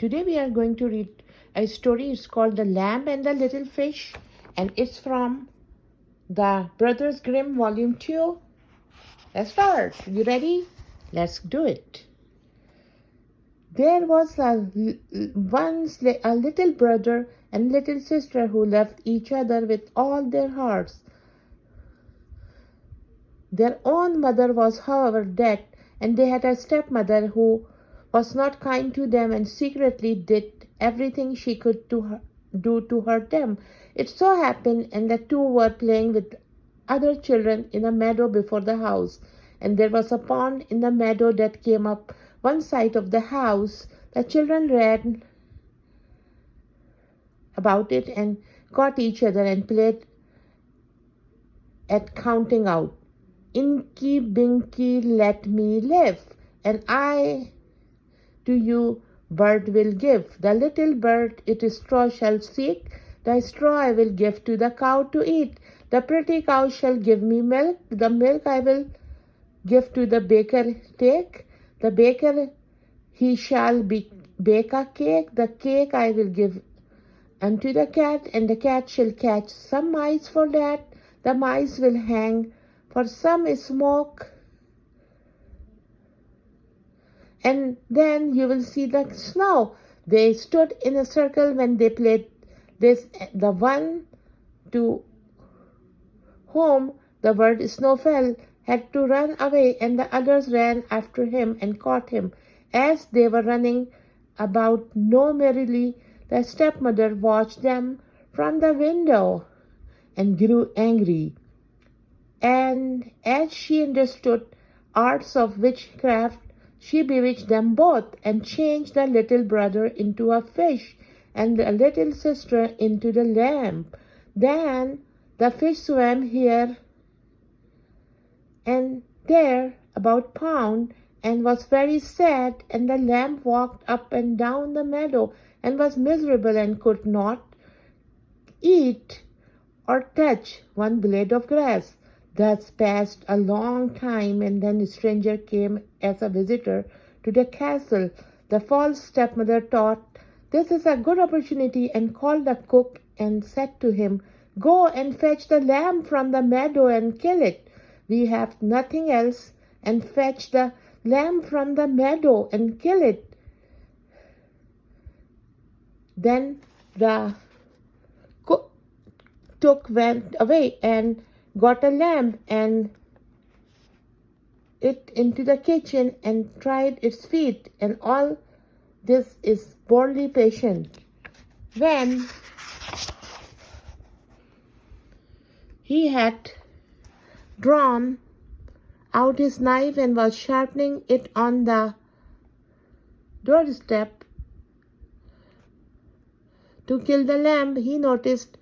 Today we are going to read a story. It's called The Lamb and the Little Fish, and it's from the Brothers Grimm Volume 2. Let's start. You ready? Let's do it. There was once a little brother and little sister who loved each other with all their hearts. Their own mother was, however, dead, and they had a stepmother who was not kind to them and secretly did everything she could do to hurt them. It so happened, and the two were playing with other children in a meadow before the house, and there was a pond in the meadow that came up one side of the house. The children ran about it and caught each other and played at counting out. Inky, Binky, let me live, and I to you bird will give. The little bird its straw shall seek, the straw I will give to the cow to eat. The pretty cow shall give me milk, the milk I will give to the baker take. The baker he shall bake a cake, the cake I will give unto the cat, and the cat shall catch some mice for that. The mice will hang for some smoke, and then you will see the snow. They stood in a circle when they played this. The one to whom the word snow fell had to run away, and the others ran after him and caught him. As they were running about merrily, the stepmother watched them from the window and grew angry. And as she understood arts of witchcraft, she bewitched them both and changed the little brother into a fish and the little sister into the lamb. Then the fish swam here and there about pond and was very sad, and the lamb walked up and down the meadow and was miserable and could not eat or touch one blade of grass. Thus passed a long time, and then a stranger came as a visitor to the castle. The false stepmother thought, "This is a good opportunity," and called the cook and said to him, "Go and fetch the lamb from the meadow and kill it. We have nothing else, and fetch the lamb from the meadow and kill it." Then the cook went away and got a lamb and it into the kitchen and tried its feet, and all this is boldly patient. When he had drawn out his knife and was sharpening it on the doorstep to kill the lamb, he noticed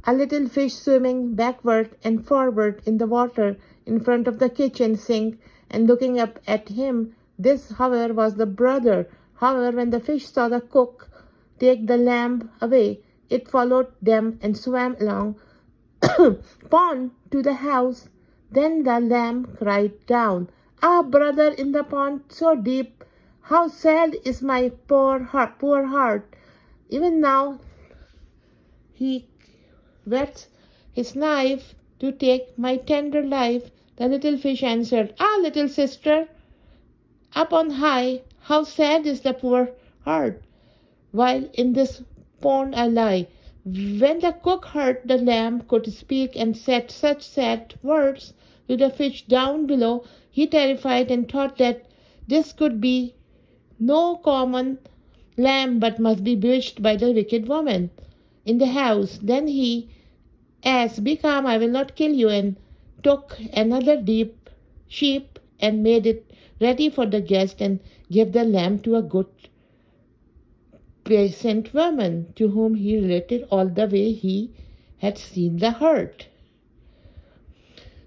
a little fish swimming backward and forward in the water in front of the kitchen sink and looking up at him. This, however, was the brother. However, when the fish saw the cook take the lamb away, it followed them and swam along pond to the house. Then the lamb cried down, "Ah, brother in the pond so deep, how sad is my poor heart. Even now he whets his knife to take my tender life." The little fish answered, "Ah, little sister, up on high, how sad is the poor heart, while in this pond I lie." When the cook heard the lamb could speak and said such sad words to the fish down below, he terrified and thought that this could be no common lamb, but must be bewitched by the wicked woman in the house. Then he asked, "Be calm, I will not kill you," and took another deep sheep and made it ready for the guest and gave the lamb to a good peasant woman, to whom he related all the way he had seen the hurt.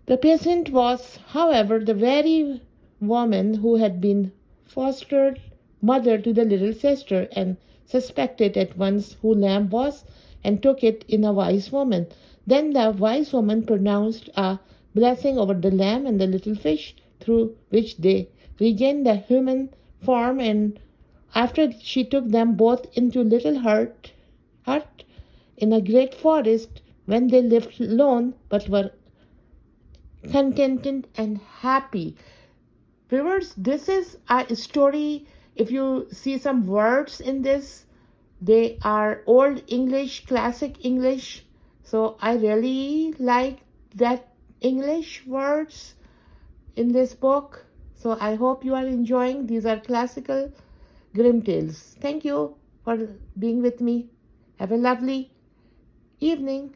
The peasant was, however, the very woman who had been foster mother to the little sister, and suspected at once who lamb was, and took it in a wise woman. Then the wise woman pronounced a blessing over the lamb and the little fish, through which they regained the human form and after she took them both into little hut in a great forest, when they lived alone but were contented and happy. Viewers, this is a story. If you see some words in this, they are old English, classic English. So I really like that English words in this book. So I hope you are enjoying. These are classical Grimm tales. Thank you for being with me. Have a lovely evening.